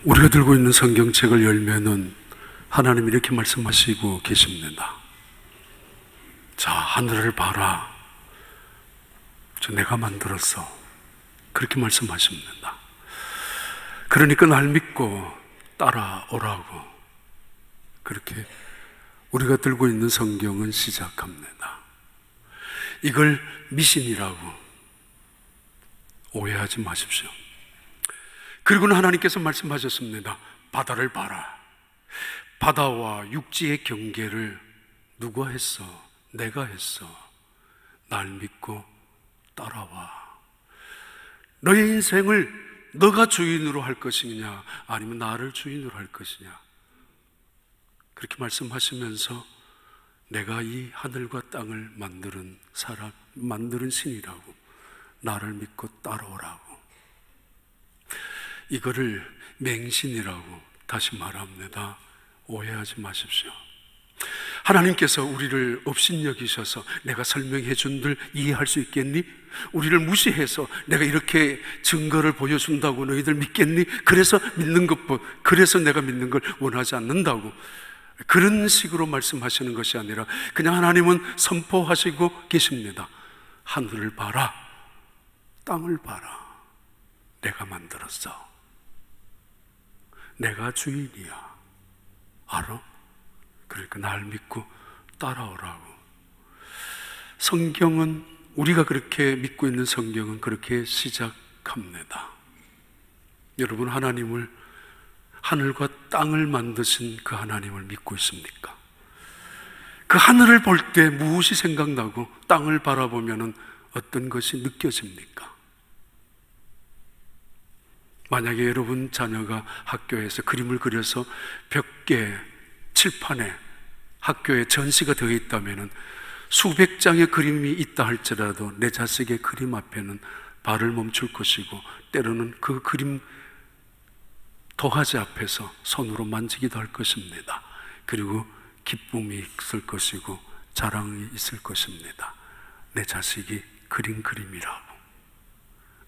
우리가 들고 있는 성경책을 열면은 하나님이 이렇게 말씀하시고 계십니다. 자, 하늘을 봐라. 저 내가 만들었어. 그렇게 말씀하십니다. 그러니까 날 믿고 따라오라고. 그렇게 우리가 들고 있는 성경은 시작합니다. 이걸 미신이라고 오해하지 마십시오. 그리고는 하나님께서 말씀하셨습니다. 바다를 봐라. 바다와 육지의 경계를 누가 했어? 내가 했어. 날 믿고 따라와. 너의 인생을 너가 주인으로 할 것이냐, 아니면 나를 주인으로 할 것이냐, 그렇게 말씀하시면서 내가 이 하늘과 땅을 만드는 사람, 만드는 신이라고, 나를 믿고 따라오라고. 이거를 맹신이라고 다시 말합니다. 오해하지 마십시오. 하나님께서 우리를 업신여기셔서 내가 설명해 준들 이해할 수 있겠니? 우리를 무시해서 내가 이렇게 증거를 보여준다고 너희들 믿겠니? 그래서 믿는 것뿐, 그래서 내가 믿는 걸 원하지 않는다고, 그런 식으로 말씀하시는 것이 아니라 그냥 하나님은 선포하시고 계십니다. 하늘을 봐라, 땅을 봐라. 내가 만들었어. 내가 주인이야. 알아? 그러니까 날 믿고 따라오라고. 성경은, 우리가 그렇게 믿고 있는 성경은 그렇게 시작합니다. 여러분, 하나님을, 하늘과 땅을 만드신 그 하나님을 믿고 있습니까? 그 하늘을 볼 때 무엇이 생각나고 땅을 바라보면 어떤 것이 느껴집니까? 만약에 여러분 자녀가 학교에서 그림을 그려서 벽에, 칠판에 학교에 전시가 되어 있다면 수백 장의 그림이 있다 할지라도 내 자식의 그림 앞에는 발을 멈출 것이고, 때로는 그 그림 도화지 앞에서 손으로 만지기도 할 것입니다. 그리고 기쁨이 있을 것이고 자랑이 있을 것입니다. 내 자식이 그린 그림이라고,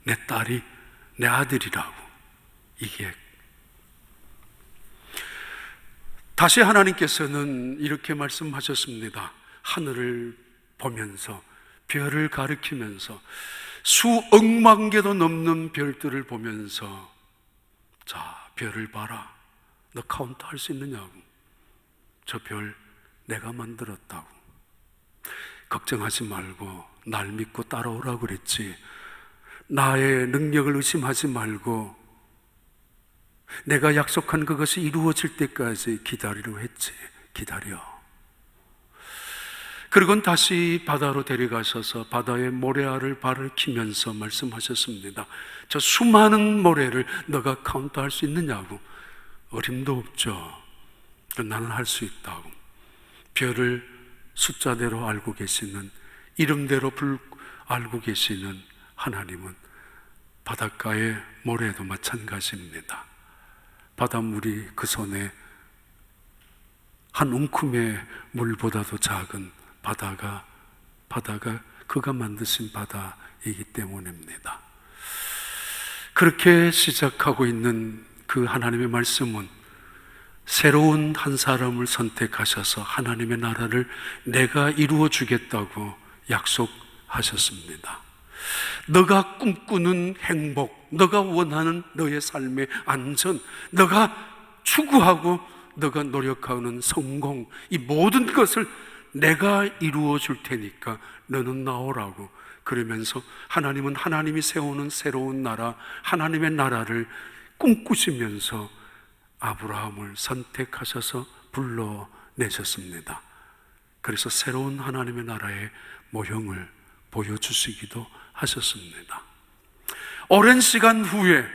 내 딸이, 내 아들이라고. 이게 다시 하나님께서는 이렇게 말씀하셨습니다. 하늘을 보면서, 별을 가리키면서, 수억만 개도 넘는 별들을 보면서, 자, 별을 봐라. 너 카운트 할 수 있느냐고. 저 별 내가 만들었다고. 걱정하지 말고 날 믿고 따라오라고 그랬지. 나의 능력을 의심하지 말고 내가 약속한 그것이 이루어질 때까지 기다리려고 했지. 기다려. 그리고 다시 바다로 데려가셔서 바다의 모래알을 발을 키면서 말씀하셨습니다. 저 수많은 모래를 너가 카운트할 수 있느냐고. 어림도 없죠. 나는 할 수 있다고. 별을 숫자대로 알고 계시는, 이름대로 알고 계시는 하나님은 바닷가의 모래도 마찬가지입니다. 바닷물이 그 손에 한 움큼의 물보다도 작은 바다가 그가 만드신 바다이기 때문입니다. 그렇게 시작하고 있는 그 하나님의 말씀은 새로운 한 사람을 선택하셔서 하나님의 나라를 내가 이루어 주겠다고 약속하셨습니다. 너가 꿈꾸는 행복, 너가 원하는 너의 삶의 안전, 너가 추구하고 너가 노력하는 성공, 이 모든 것을 내가 이루어 줄 테니까 너는 나오라고. 그러면서 하나님은 하나님이 세우는 새로운 나라, 하나님의 나라를 꿈꾸시면서 아브라함을 선택하셔서 불러내셨습니다. 그래서 새로운 하나님의 나라의 모형을 보여주시기도 하셨습니다. 오랜 시간 후에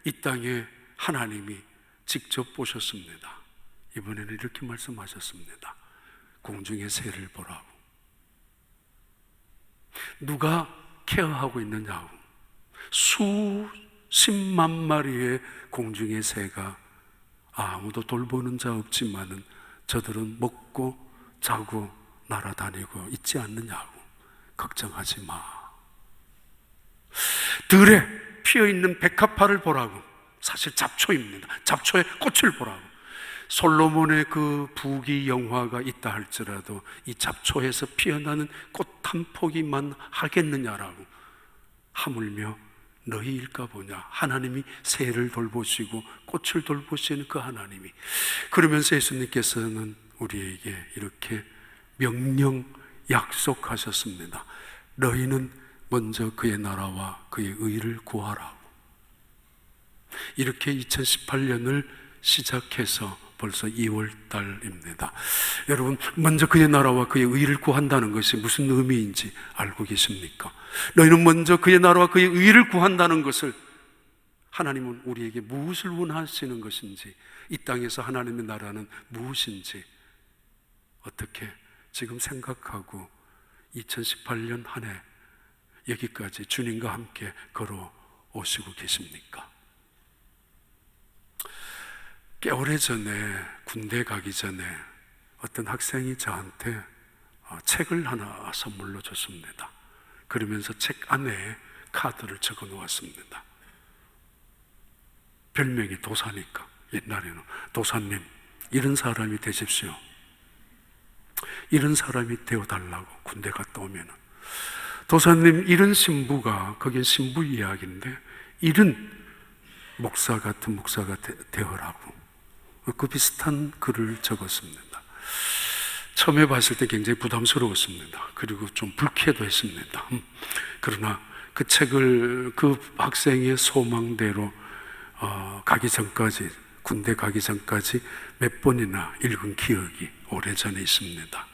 이 땅에 하나님이 직접 보셨습니다. 이번에는 이렇게 말씀하셨습니다. 공중의 새를 보라고. 누가 케어하고 있느냐고. 수십만 마리의 공중의 새가 아무도 돌보는 자 없지만은 저들은 먹고 자고 날아다니고 있지 않느냐고. 걱정하지 마. 들에 피어있는 백합화를 보라고. 사실 잡초입니다. 잡초에 꽃을 보라고. 솔로몬의 그 부귀 영화가 있다 할지라도 이 잡초에서 피어나는 꽃 한 포기만 하겠느냐라고. 하물며 너희일까 보냐. 하나님이 새를 돌보시고 꽃을 돌보시는 그 하나님이. 그러면서 예수님께서는 우리에게 이렇게 명령 약속하셨습니다. 너희는 먼저 그의 나라와 그의 의를 구하라고. 이렇게 2018년을 시작해서 벌써 2월 달입니다. 여러분, 먼저 그의 나라와 그의 의를 구한다는 것이 무슨 의미인지 알고 계십니까? 너희는 먼저 그의 나라와 그의 의를 구한다는 것을, 하나님은 우리에게 무엇을 원하시는 것인지, 이 땅에서 하나님의 나라는 무엇인지 어떻게 지금 생각하고 2018년 한 해 여기까지 주님과 함께 걸어오시고 계십니까? 꽤 오래전에 군대 가기 전에 어떤 학생이 저한테 책을 하나 선물로 줬습니다. 그러면서 책 안에 카드를 적어 놓았습니다. 별명이 도사니까, 옛날에는 도사님, 이런 사람이 되십시오. 이런 사람이 되어달라고, 군대 갔다 오면은. 도사님, 이런 신부가, 거긴 신부 이야기인데, 이런 목사 같은 목사가 되어라고. 그 비슷한 글을 적었습니다. 처음에 봤을 때 굉장히 부담스러웠습니다. 그리고 좀 불쾌도 했습니다. 그러나 그 책을 그 학생의 소망대로 가기 전까지, 군대 가기 전까지 몇 번이나 읽은 기억이 오래전에 있습니다.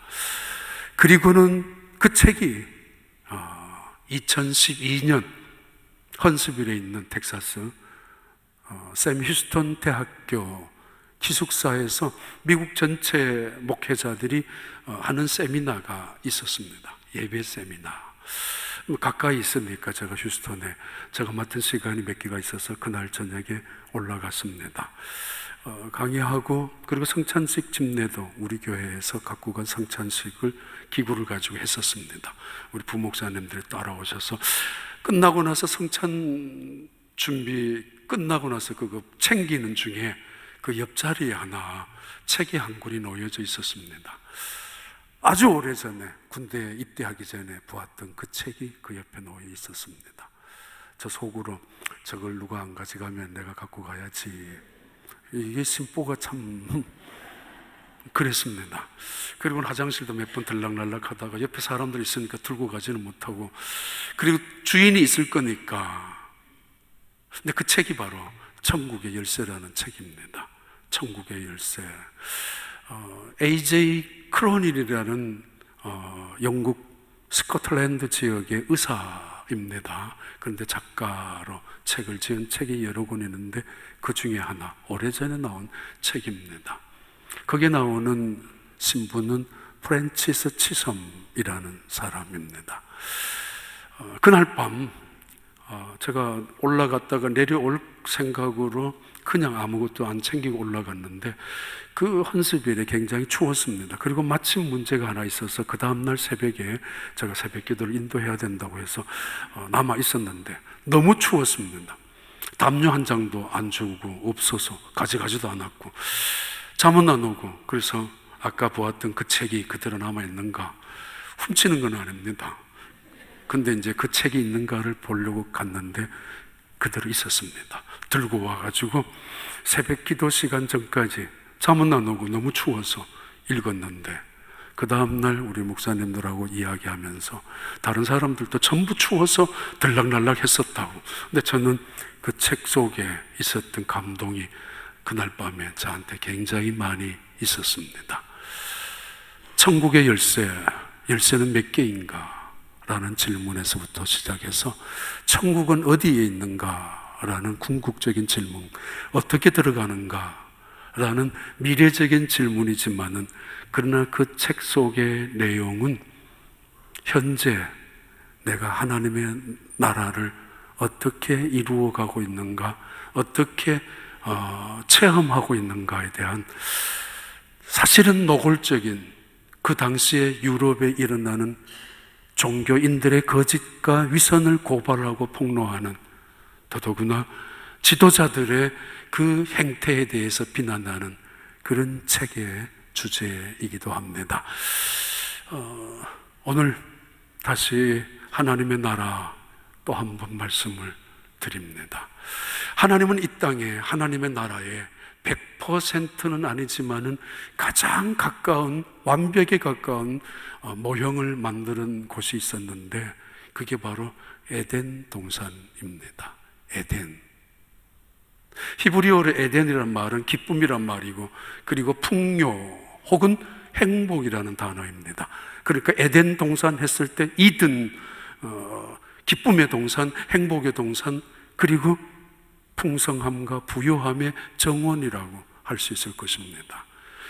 그리고는 그 책이 2012년 헌스빌에 있는 텍사스 샘 휴스턴 대학교 기숙사에서 미국 전체 목회자들이 하는 세미나가 있었습니다. 예배 세미나. 가까이 있으니까 제가 휴스턴에 제가 맡은 시간이 몇 개가 있어서 그날 저녁에 올라갔습니다. 강의하고, 그리고 성찬식 집례도 우리 교회에서 갖고 간 성찬식을 기구를 가지고 했었습니다. 우리 부목사님들이 따라오셔서 끝나고 나서 성찬 준비 끝나고 나서 그거 챙기는 중에 그 옆자리에 하나 책이 한 권이 놓여져 있었습니다. 아주 오래전에 군대에 입대하기 전에 보았던 그 책이 그 옆에 놓여 있었습니다. 저 속으로 저걸 누가 안 가져가면 내가 갖고 가야지. 이게 심보가 참 그랬습니다. 그리고 화장실도 몇 번 들락날락 하다가 옆에 사람들이 있으니까 들고 가지는 못하고, 그리고 주인이 있을 거니까. 근데 그 책이 바로 천국의 열쇠라는 책입니다. 천국의 열쇠. A.J. 크로닐이라는 영국 스코틀랜드 지역의 의사입니다. 그런데 작가로 책을 지은 책이 여러 권 있는데 그 중에 하나, 오래전에 나온 책입니다. 거기에 나오는 신부는 프랜치스 치섬이라는 사람입니다. 그날 밤 제가 올라갔다가 내려올 생각으로 그냥 아무것도 안 챙기고 올라갔는데 그 헌스빌에 굉장히 추웠습니다. 그리고 마침 문제가 하나 있어서 그 다음날 새벽에 제가 새벽 기도를 인도해야 된다고 해서 남아 있었는데 너무 추웠습니다. 담요 한 장도 안 주고 없어서 가져가지도 않았고 잠은 안 오고, 그래서 아까 보았던 그 책이 그대로 남아있는가, 훔치는 건 아닙니다. 근데 이제 그 책이 있는가를 보려고 갔는데 그대로 있었습니다. 들고 와가지고 새벽 기도 시간 전까지 잠은 안 오고 너무 추워서 읽었는데, 그 다음날 우리 목사님들하고 이야기하면서 다른 사람들도 전부 추워서 들락날락 했었다고. 근데 저는 그 책 속에 있었던 감동이 그날 밤에 저한테 굉장히 많이 있었습니다. 천국의 열쇠, 열쇠는 몇 개인가? 라는 질문에서부터 시작해서 천국은 어디에 있는가? 라는 궁극적인 질문, 어떻게 들어가는가? 라는 미래적인 질문이지만은, 그러나 그 책 속의 내용은 현재 내가 하나님의 나라를 어떻게 이루어가고 있는가, 어떻게 체험하고 있는가에 대한, 사실은 노골적인 그 당시에 유럽에 일어나는 종교인들의 거짓과 위선을 고발하고 폭로하는, 더더구나 지도자들의 그 행태에 대해서 비난하는 그런 책의 주제이기도 합니다. 오늘 다시 하나님의 나라 또 한 번 말씀을 드립니다. 하나님은 이 땅에 하나님의 나라에 100%는 아니지만은 가장 가까운, 완벽에 가까운 모형을 만드는 곳이 있었는데 그게 바로 에덴 동산입니다. 에덴. 히브리어로 에덴이라는 말은 기쁨이란 말이고, 그리고 풍요 혹은 행복이라는 단어입니다. 그러니까 에덴 동산 했을 때 이든, 기쁨의 동산, 행복의 동산, 그리고 풍성함과 부요함의 정원이라고 할 수 있을 것입니다.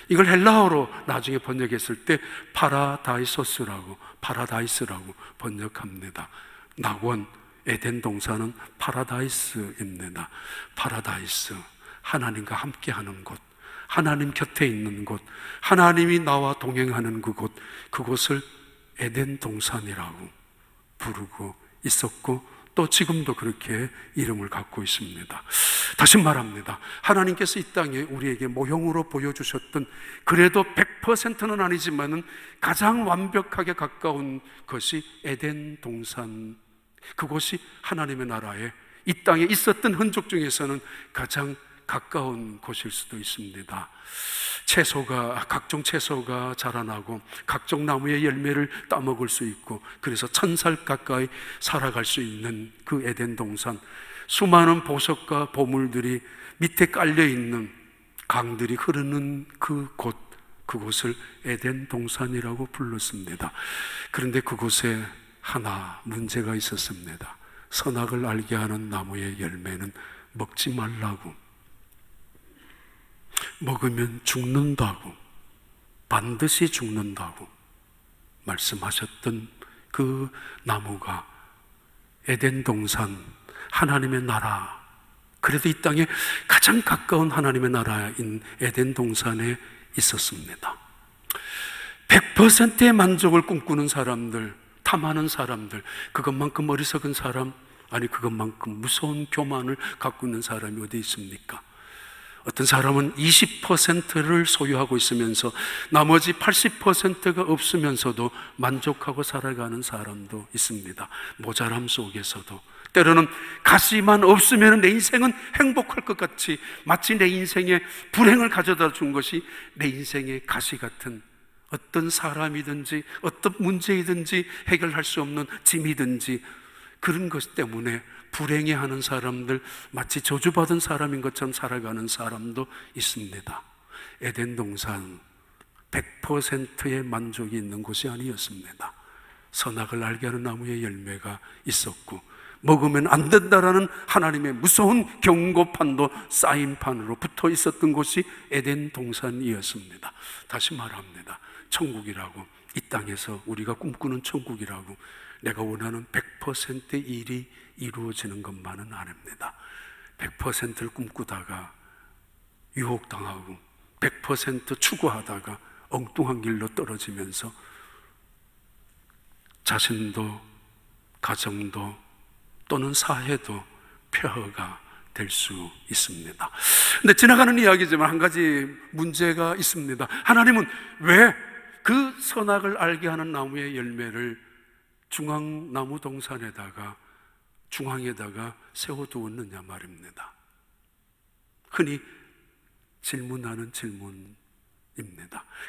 이걸 헬라어로 나중에 번역했을 때 파라다이소스라고, 파라다이스라고 번역합니다. 낙원, 에덴 동산은 파라다이스입니다. 파라다이스, 하나님과 함께하는 곳, 하나님 곁에 있는 곳, 하나님이 나와 동행하는 그곳, 그곳을 에덴 동산이라고 부르고 있었고, 또 지금도 그렇게 이름을 갖고 있습니다. 다시 말합니다. 하나님께서 이 땅에 우리에게 모형으로 보여주셨던, 그래도 100%는 아니지만은 가장 완벽하게 가까운 것이 에덴 동산, 그곳이 하나님의 나라에 이 땅에 있었던 흔적 중에서는 가장 가까운 곳일 수도 있습니다. 각종 채소가 자라나고 각종 나무의 열매를 따먹을 수 있고, 그래서 1000살 가까이 살아갈 수 있는 그 에덴 동산, 수많은 보석과 보물들이 밑에 깔려있는 강들이 흐르는 그곳을 에덴 동산이라고 불렀습니다. 그런데 그곳에 하나 문제가 있었습니다. 선악을 알게 하는 나무의 열매는 먹지 말라고, 먹으면 죽는다고, 반드시 죽는다고 말씀하셨던 그 나무가 에덴 동산, 하나님의 나라, 그래도 이 땅에 가장 가까운 하나님의 나라인 에덴 동산에 있었습니다. 100%의 만족을 꿈꾸는 사람들, 탐하는 사람들, 그것만큼 어리석은 사람, 아니 그것만큼 무서운 교만을 갖고 있는 사람이 어디 있습니까? 어떤 사람은 20%를 소유하고 있으면서 나머지 80%가 없으면서도 만족하고 살아가는 사람도 있습니다. 모자람 속에서도 때로는 가시만 없으면 내 인생은 행복할 것 같이, 마치 내 인생에 불행을 가져다 준 것이 내 인생의 가시 같은 어떤 사람이든지 어떤 문제이든지 해결할 수 없는 짐이든지 그런 것 때문에 불행해하는 사람들, 마치 저주받은 사람인 것처럼 살아가는 사람도 있습니다. 에덴 동산 100%의 만족이 있는 곳이 아니었습니다. 선악을 알게 하는 나무의 열매가 있었고, 먹으면 안 된다라는 하나님의 무서운 경고판도 사인판으로 붙어 있었던 곳이 에덴 동산이었습니다. 다시 말합니다. 천국이라고, 이 땅에서 우리가 꿈꾸는 천국이라고, 내가 원하는 100%의 일이 이루어지는 것만은 아닙니다. 100%를 꿈꾸다가 유혹당하고 100% 추구하다가 엉뚱한 길로 떨어지면서 자신도 가정도 또는 사회도 폐허가 될 수 있습니다. 근데 지나가는 이야기지만 한 가지 문제가 있습니다. 하나님은 왜 그 선악을 알게 하는 나무의 열매를 중앙나무 동산에다가 중앙에다가 세워두었느냐 말입니다. 흔히 질문하는 질문입니다.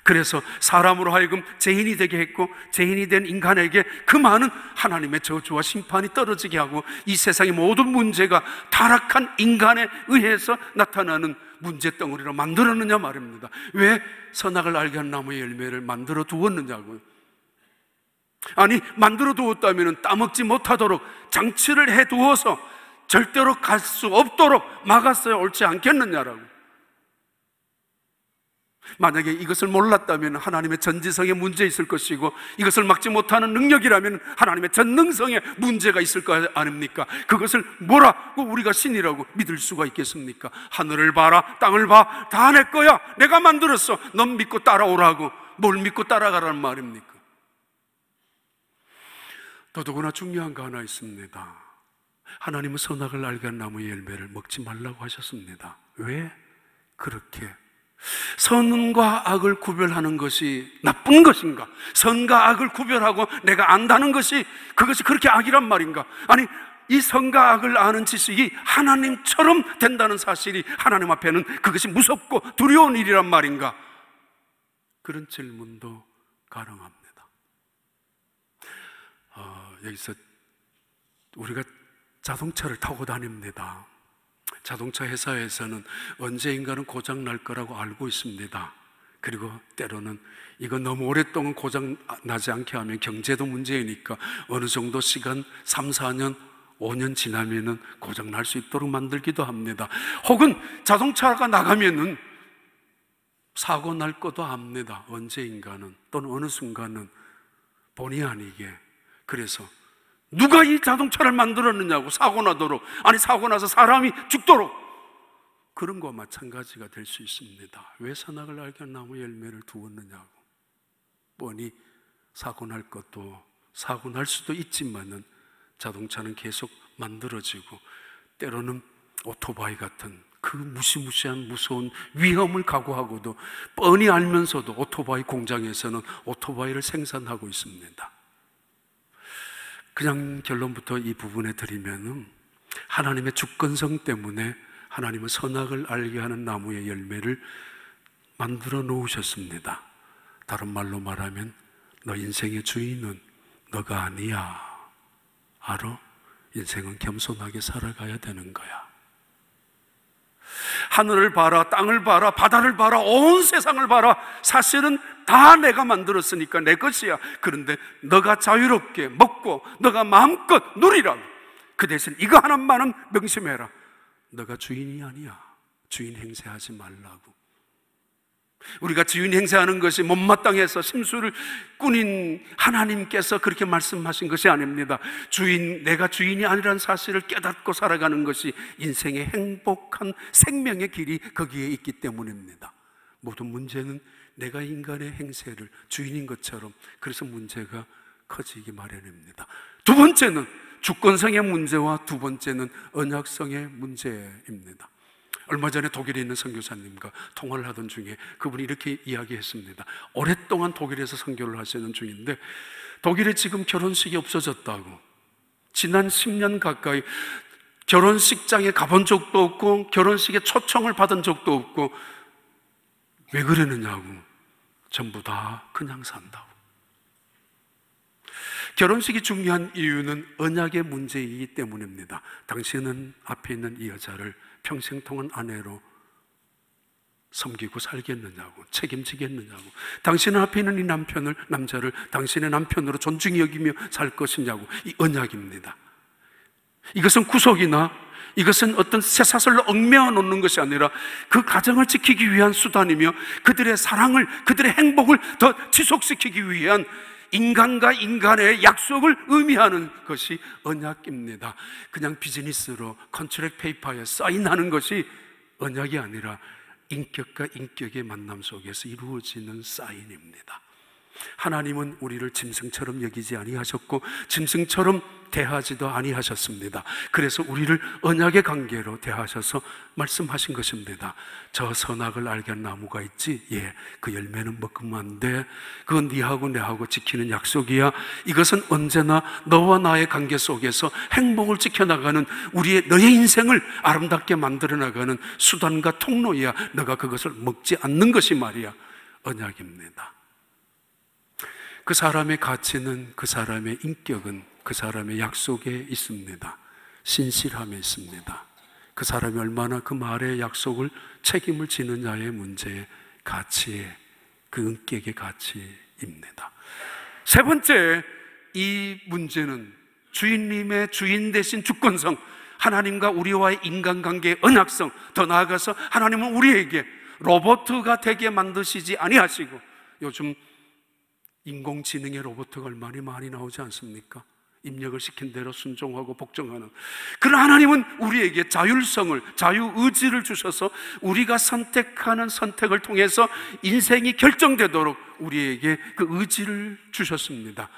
그래서 사람으로 하여금 죄인이 되게 했고, 죄인이 된 인간에게 그 많은 하나님의 저주와 심판이 떨어지게 하고, 이 세상의 모든 문제가 타락한 인간에 의해서 나타나는 문제덩어리로 만들었느냐 말입니다. 왜 선악을 알게 하는 나무의 열매를 만들어 두었느냐고요. 아니, 만들어 두었다면 따먹지 못하도록 장치를 해 두어서 절대로 갈 수 없도록 막았어야 옳지 않겠느냐라고. 만약에 이것을 몰랐다면 하나님의 전지성에 문제 있을 것이고, 이것을 막지 못하는 능력이라면 하나님의 전능성에 문제가 있을 거 아닙니까? 그것을 뭐라고 우리가 신이라고 믿을 수가 있겠습니까? 하늘을 봐라, 땅을 봐, 다 내 거야, 내가 만들었어, 넌 믿고 따라오라고. 뭘 믿고 따라가라는 말입니까? 더더구나 중요한 거 하나 있습니다. 하나님은 선악을 알게 한 나무의 열매를 먹지 말라고 하셨습니다. 왜 그렇게? 선과 악을 구별하는 것이 나쁜 것인가? 선과 악을 구별하고 내가 안다는 것이 그것이 그렇게 악이란 말인가? 아니, 이 선과 악을 아는 지식이 하나님처럼 된다는 사실이 하나님 앞에는 그것이 무섭고 두려운 일이란 말인가? 그런 질문도 가능합니다. 여기서 우리가 자동차를 타고 다닙니다. 자동차 회사에서는 언제인가는 고장 날 거라고 알고 있습니다. 그리고 때로는 이거 너무 오랫동안 고장 나지 않게 하면 경제도 문제이니까 어느 정도 시간 3, 4년, 5년 지나면은 고장 날 수 있도록 만들기도 합니다. 혹은 자동차가 나가면은 사고 날 것도 압니다. 언제인가는, 또는 어느 순간은 본의 아니게. 그래서 누가 이 자동차를 만들었느냐고, 사고 나도록, 아니 사고 나서 사람이 죽도록, 그런 것과 마찬가지가 될 수 있습니다. 왜 선악을 알게 한 나무 열매를 두었느냐고. 뻔히 사고 날 것도, 사고 날 수도 있지만은 자동차는 계속 만들어지고, 때로는 오토바이 같은 그 무시무시한 무서운 위험을 각오하고도 뻔히 알면서도 오토바이 공장에서는 오토바이를 생산하고 있습니다. 그냥 결론부터 이 부분에 드리면은 하나님의 주권성 때문에 하나님은 선악을 알게 하는 나무의 열매를 만들어 놓으셨습니다. 다른 말로 말하면 너 인생의 주인은 너가 아니야. 알아? 인생은 겸손하게 살아가야 되는 거야. 하늘을 봐라, 땅을 봐라, 바다를 봐라, 온 세상을 봐라. 사실은 다 내가 만들었으니까 내 것이야. 그런데 너가 자유롭게 먹고 너가 마음껏 누리라. 그 대신 이거 하나만은 명심해라. 너가 주인이 아니야. 주인 행세하지 말라고. 우리가 주인 행세하는 것이 못마땅해서 심술을 꾸닌 하나님께서 그렇게 말씀하신 것이 아닙니다. 내가 주인이 아니라는 사실을 깨닫고 살아가는 것이 인생의 행복한 생명의 길이 거기에 있기 때문입니다. 모든 문제는 내가 인간의 행세를 주인인 것처럼, 그래서 문제가 커지기 마련입니다. 두 번째는 주권성의 문제와 두 번째는 언약성의 문제입니다. 얼마 전에 독일에 있는 선교사님과 통화를 하던 중에 그분이 이렇게 이야기했습니다. 오랫동안 독일에서 선교를 하시는 중인데 독일에 지금 결혼식이 없어졌다고. 지난 10년 가까이 결혼식장에 가본 적도 없고 결혼식에 초청을 받은 적도 없고, 왜 그러느냐고. 전부 다 그냥 산다고. 결혼식이 중요한 이유는 언약의 문제이기 때문입니다. 당신은 앞에 있는 이 여자를 평생 동안 아내로 섬기고 살겠느냐고, 책임지겠느냐고. 당신은 앞에 있는 이 남자를 당신의 남편으로 존중히 여기며 살 것이냐고. 이 언약입니다. 이것은 구속이나 이것은 어떤 쇠사슬로 얽매어 놓는 것이 아니라 그 가정을 지키기 위한 수단이며 그들의 사랑을, 그들의 행복을 더 지속시키기 위한 인간과 인간의 약속을 의미하는 것이 언약입니다. 그냥 비즈니스로 컨트랙 페이퍼에 사인하는 것이 언약이 아니라 인격과 인격의 만남 속에서 이루어지는 사인입니다. 하나님은 우리를 짐승처럼 여기지 아니하셨고 짐승처럼 대하지도 아니하셨습니다. 그래서 우리를 언약의 관계로 대하셔서 말씀하신 것입니다. 저 선악을 알게 한 나무가 있지? 예, 그 열매는 먹으면 안 돼. 그건 네하고 내하고 지키는 약속이야. 이것은 언제나 너와 나의 관계 속에서 행복을 지켜나가는 너의 인생을 아름답게 만들어 나가는 수단과 통로야. 너가 그것을 먹지 않는 것이 말이야 언약입니다. 그 사람의 가치는, 그 사람의 인격은 그 사람의 약속에 있습니다. 신실함에 있습니다. 그 사람이 얼마나 그 말의 약속을 책임을 지느냐의 문제의 가치에, 그 인격의 가치입니다. 세 번째, 이 문제는 주인님의 주인 대신 주권성, 하나님과 우리와의 인간관계의 언약성, 더 나아가서 하나님은 우리에게 로봇가 되게 만드시지 아니하시고, 요즘 인공지능의 로봇가 얼마나 많이 나오지 않습니까? 입력을 시킨 대로 순종하고 복종하는. 그러나 하나님은 우리에게 자율성을, 자유의지를 주셔서 우리가 선택하는 선택을 통해서 인생이 결정되도록 우리에게 그 의지를 주셨습니다.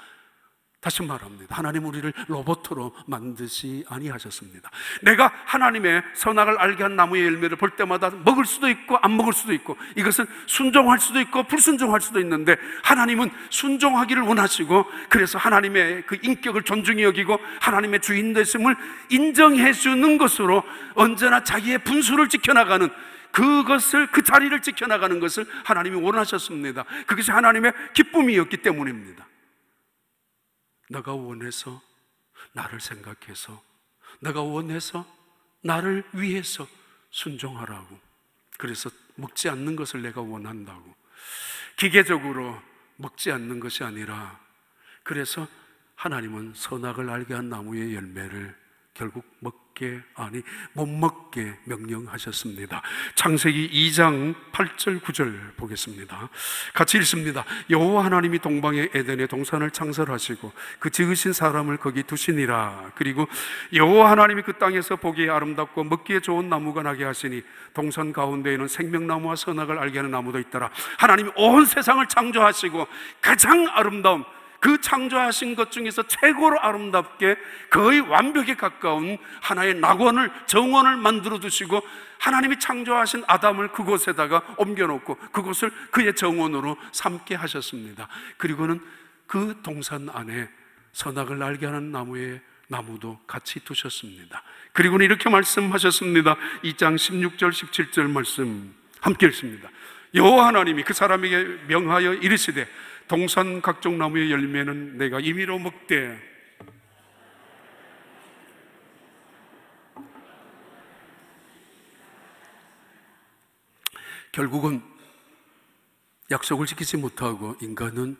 다시 말합니다. 하나님 우리를 로봇으로 만드시 아니하셨습니다. 내가 하나님의 선악을 알게 한 나무의 열매를 볼 때마다 먹을 수도 있고 안 먹을 수도 있고, 이것은 순종할 수도 있고 불순종할 수도 있는데, 하나님은 순종하기를 원하시고, 그래서 하나님의 그 인격을 존중히 여기고 하나님의 주인 되심을 인정해 주는 것으로 언제나 자기의 분수를 지켜나가는, 그것을, 그 자리를 지켜나가는 것을 하나님이 원하셨습니다. 그것이 하나님의 기쁨이었기 때문입니다. 내가 원해서, 나를 생각해서, 내가 원해서 나를 위해서 순종하라고. 그래서 먹지 않는 것을 내가 원한다고. 기계적으로 먹지 않는 것이 아니라, 그래서 하나님은 선악을 알게 한 나무의 열매를 결국 못 먹게 명령하셨습니다. 창세기 2장 8절 9절 보겠습니다. 같이 읽습니다. 여호와 하나님이 동방의 에덴에 동산을 창설하시고 그 지으신 사람을 거기 두시니라. 그리고 여호와 하나님이 그 땅에서 보기에 아름답고 먹기에 좋은 나무가 나게 하시니 동산 가운데에는 생명나무와 선악을 알게 하는 나무도 있더라. 하나님이 온 세상을 창조하시고 가장 아름다운, 그 창조하신 것 중에서 최고로 아름답게 거의 완벽에 가까운 하나의 낙원을, 정원을 만들어 두시고, 하나님이 창조하신 아담을 그곳에다가 옮겨놓고 그곳을 그의 정원으로 삼게 하셨습니다. 그리고는 그 동산 안에 선악을 알게 하는 나무도 같이 두셨습니다. 그리고는 이렇게 말씀하셨습니다. 2장 16절 17절 말씀 함께 읽습니다. 여호와 하나님이 그 사람에게 명하여 이르시되 동산 각종 나무의 열매는 내가 임의로 먹되 결국은 약속을 지키지 못하고 인간은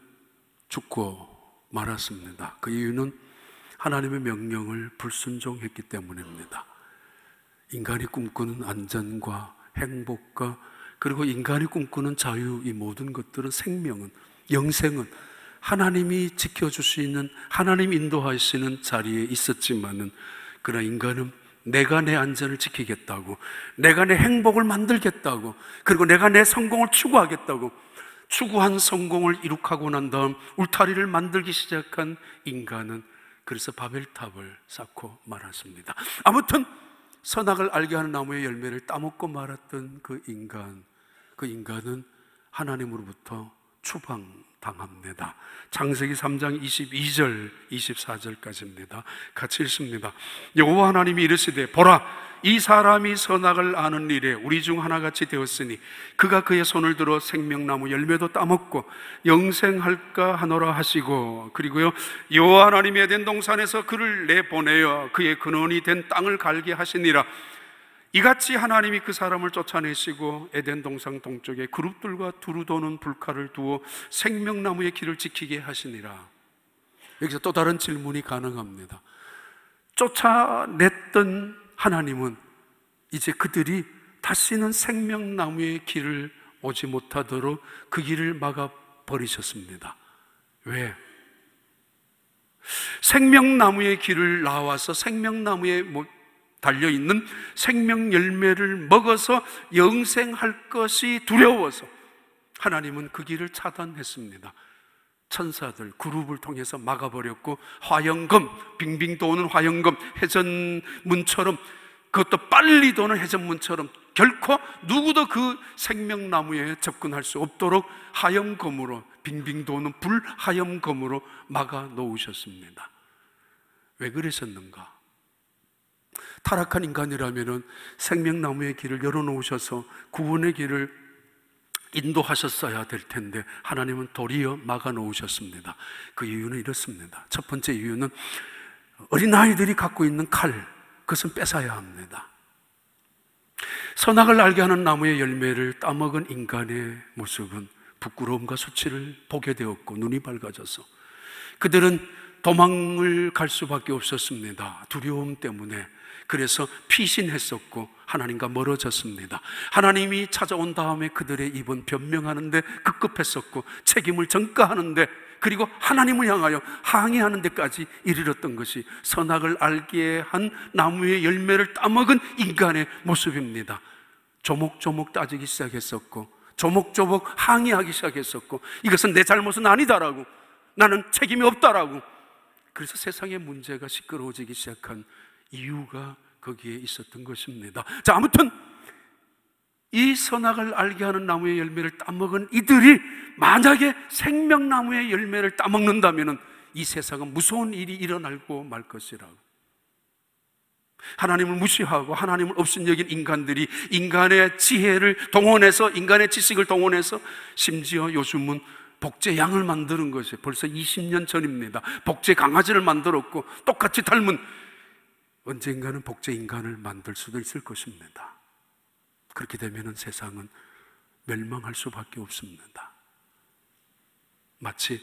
죽고 말았습니다. 그 이유는 하나님의 명령을 불순종했기 때문입니다. 인간이 꿈꾸는 안전과 행복과, 그리고 인간이 꿈꾸는 자유, 이 모든 것들은, 생명은, 영생은 하나님이 지켜주시는, 하나님 인도하시는 자리에 있었지만은, 그러나 인간은 내가 내 안전을 지키겠다고, 내가 내 행복을 만들겠다고, 그리고 내가 내 성공을 추구하겠다고, 추구한 성공을 이룩하고 난 다음 울타리를 만들기 시작한 인간은 그래서 바벨탑을 쌓고 말았습니다. 아무튼 선악을 알게 하는 나무의 열매를 따먹고 말았던 그 인간은 하나님으로부터 추방당합니다. 창세기 3장 22절 24절까지입니다. 같이 읽습니다. 여호와 하나님이 이르시되 보라, 이 사람이 선악을 아는 일에 우리 중 하나같이 되었으니 그가 그의 손을 들어 생명나무 열매도 따먹고 영생할까 하노라 하시고, 그리고요 여호와 하나님이 에덴 동산에서 그를 내보내어 그의 근원이 된 땅을 갈게 하시니라. 이같이 하나님이 그 사람을 쫓아내시고 에덴 동산 동쪽에 그룹들과 두루 도는 불칼을 두어 생명나무의 길을 지키게 하시니라. 여기서 또 다른 질문이 가능합니다. 쫓아냈던 하나님은 이제 그들이 다시는 생명나무의 길을 오지 못하도록 그 길을 막아버리셨습니다. 왜? 생명나무의 길을 나와서 생명나무에 달려있는 생명 열매를 먹어서 영생할 것이 두려워서 하나님은 그 길을 차단했습니다. 천사들 그룹을 통해서 막아버렸고, 화영검, 빙빙 도는 화영검, 회전문처럼, 그것도 빨리 도는 회전문처럼 결코 누구도 그 생명나무에 접근할 수 없도록 화영검으로, 빙빙 도는 불화영검으로 막아 놓으셨습니다. 왜 그러셨는가? 타락한 인간이라면 생명나무의 길을 열어놓으셔서 구원의 길을 인도하셨어야 될 텐데 하나님은 도리어 막아놓으셨습니다. 그 이유는 이렇습니다. 첫 번째 이유는 어린아이들이 갖고 있는 칼, 그것은 뺏어야 합니다. 선악을 알게 하는 나무의 열매를 따먹은 인간의 모습은 부끄러움과 수치를 보게 되었고 눈이 밝아져서 그들은 도망을 갈 수밖에 없었습니다. 두려움 때문에. 그래서 피신했었고 하나님과 멀어졌습니다. 하나님이 찾아온 다음에 그들의 입은 변명하는데 급급했었고 책임을 전가하는데, 그리고 하나님을 향하여 항의하는 데까지 이르렀던 것이 선악을 알게 한 나무의 열매를 따먹은 인간의 모습입니다. 조목조목 따지기 시작했었고, 조목조목 항의하기 시작했었고, 이것은 내 잘못은 아니다라고, 나는 책임이 없다라고, 그래서 세상의 문제가 시끄러워지기 시작한 이유가 거기에 있었던 것입니다. 자, 아무튼 이 선악을 알게 하는 나무의 열매를 따먹은 이들이 만약에 생명나무의 열매를 따먹는다면 이 세상은 무서운 일이 일어나고 말 것이라고. 하나님을 무시하고 하나님을 없인 여긴 인간들이 인간의 지혜를 동원해서, 인간의 지식을 동원해서 심지어 요즘은 복제 양을 만드는 것이 벌써 20년 전입니다. 복제 강아지를 만들었고 똑같이 닮은, 언젠가는 복제 인간을 만들 수도 있을 것입니다. 그렇게 되면 세상은 멸망할 수밖에 없습니다. 마치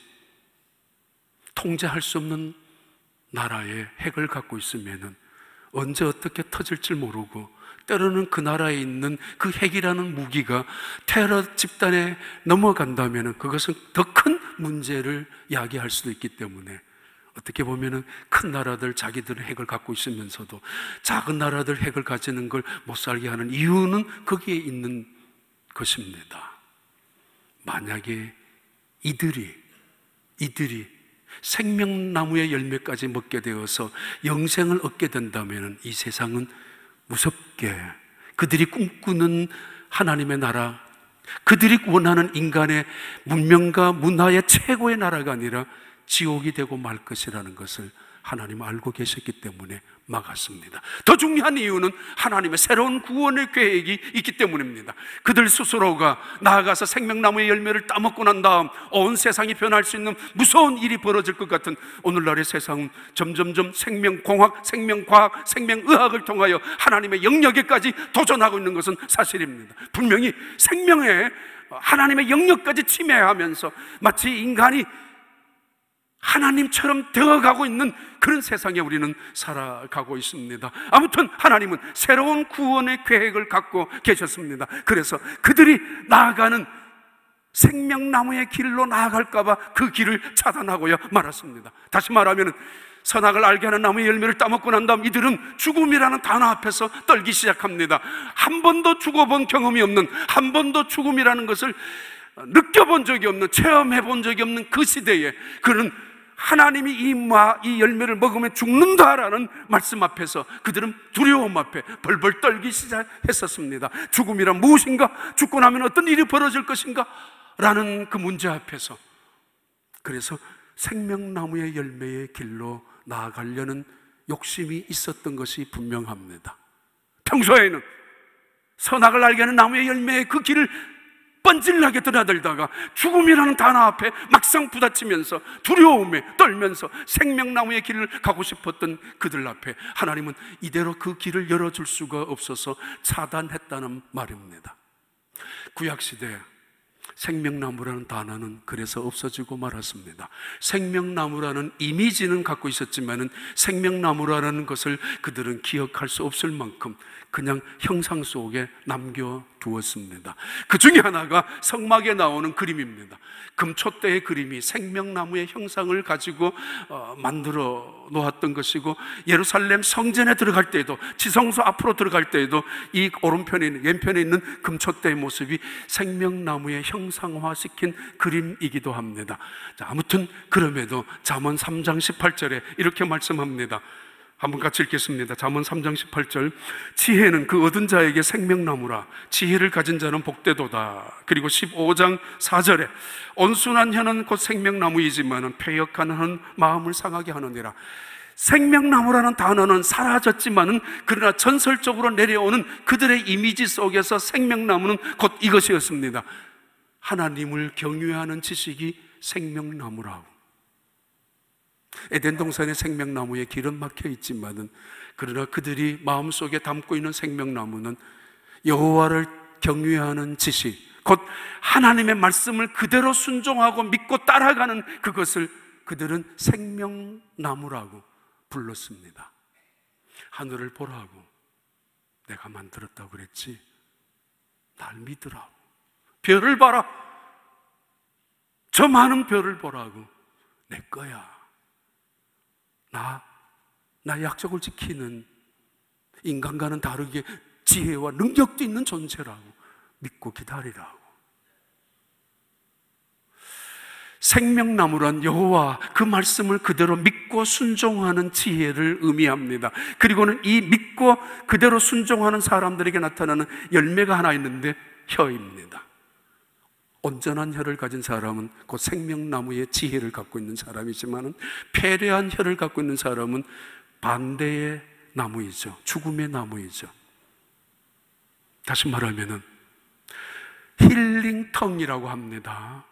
통제할 수 없는 나라의 핵을 갖고 있으면 언제 어떻게 터질지 모르고, 때로는 그 나라에 있는 그 핵이라는 무기가 테러 집단에 넘어간다면 그것은 더 큰 문제를 야기할 수도 있기 때문에, 어떻게 보면 큰 나라들 자기들은 핵을 갖고 있으면서도 작은 나라들 핵을 가지는 걸 못 살게 하는 이유는 거기에 있는 것입니다. 만약에 이들이 생명나무의 열매까지 먹게 되어서 영생을 얻게 된다면 이 세상은 무섭게, 그들이 꿈꾸는 하나님의 나라, 그들이 원하는 인간의 문명과 문화의 최고의 나라가 아니라 지옥이 되고 말 것이라는 것을 하나님 알고 계셨기 때문에 막았습니다. 더 중요한 이유는 하나님의 새로운 구원의 계획이 있기 때문입니다. 그들 스스로가 나아가서 생명나무의 열매를 따먹고 난 다음 온 세상이 변할 수 있는 무서운 일이 벌어질 것 같은 오늘날의 세상은 점점점 생명공학, 생명과학, 생명의학을 통하여 하나님의 영역에까지 도전하고 있는 것은 사실입니다. 분명히 생명의 하나님의 영역까지 침해하면서 마치 인간이 하나님처럼 되어가고 있는 그런 세상에 우리는 살아가고 있습니다. 아무튼 하나님은 새로운 구원의 계획을 갖고 계셨습니다. 그래서 그들이 나아가는 생명나무의 길로 나아갈까봐 그 길을 차단하고야 말았습니다. 다시 말하면 선악을 알게 하는 나무의 열매를 따먹고 난 다음 이들은 죽음이라는 단어 앞에서 떨기 시작합니다. 한 번도 죽어본 경험이 없는, 한 번도 죽음이라는 것을 느껴본 적이 없는, 체험해본 적이 없는 그 시대에 그는 하나님이 이 열매를 먹으면 죽는다라는 말씀 앞에서 그들은 두려움 앞에 벌벌 떨기 시작했었습니다. 죽음이란 무엇인가? 죽고 나면 어떤 일이 벌어질 것인가? 라는 그 문제 앞에서, 그래서 생명나무의 열매의 길로 나아가려는 욕심이 있었던 것이 분명합니다. 평소에는 선악을 알게 하는 나무의 열매의 그 길을 뻔질나게 드나들다가 죽음이라는 단어 앞에 막상 부딪히면서 두려움에 떨면서 생명나무의 길을 가고 싶었던 그들 앞에 하나님은 이대로 그 길을 열어줄 수가 없어서 차단했다는 말입니다. 구약시대 생명나무라는 단어는 그래서 없어지고 말았습니다. 생명나무라는 이미지는 갖고 있었지만 생명나무라는 것을 그들은 기억할 수 없을 만큼 그냥 형상 속에 남겨두었습니다. 그 중에 하나가 성막에 나오는 그림입니다. 금촛대의 그림이 생명나무의 형상을 가지고 만들어 놓았던 것이고, 예루살렘 성전에 들어갈 때에도, 지성소 앞으로 들어갈 때에도 이 오른편에 있는, 왼편에 있는 금촛대의 모습이 생명나무의 형상화시킨 그림이기도 합니다. 자, 아무튼 그럼에도 잠언 3장 18절에 이렇게 말씀합니다. 한번 같이 읽겠습니다. 잠언 3장 18절, 지혜는 그 얻은 자에게 생명나무라, 지혜를 가진 자는 복되도다. 그리고 15장 4절에 온순한 혀는 곧 생명나무이지만 패역한 혀는 마음을 상하게 하느니라. 생명나무라는 단어는 사라졌지만은 그러나 전설적으로 내려오는 그들의 이미지 속에서 생명나무는 곧 이것이었습니다. 하나님을 경외하는 지식이 생명나무라고. 에덴 동산의 생명나무에 길은 막혀 있지만은 그러나 그들이 마음속에 담고 있는 생명나무는 여호와를 경외하는 지식, 곧 하나님의 말씀을 그대로 순종하고 믿고 따라가는 그것을 그들은 생명나무라고 불렀습니다. 하늘을 보라고 내가 만들었다고 그랬지, 날 믿으라고. 별을 봐라, 저 많은 별을 보라고, 내 거야. 나 약속을 지키는, 인간과는 다르게 지혜와 능력도 있는 존재라고 믿고 기다리라고. 생명나무란 여호와 그 말씀을 그대로 믿고 순종하는 지혜를 의미합니다. 그리고는 이 믿고 그대로 순종하는 사람들에게 나타나는 열매가 하나 있는데 혀입니다. 온전한 혀를 가진 사람은 곧 생명나무의 지혜를 갖고 있는 사람이지만 패례한 혀를 갖고 있는 사람은 반대의 나무이죠. 죽음의 나무이죠. 다시 말하면 힐링텅이라고 합니다.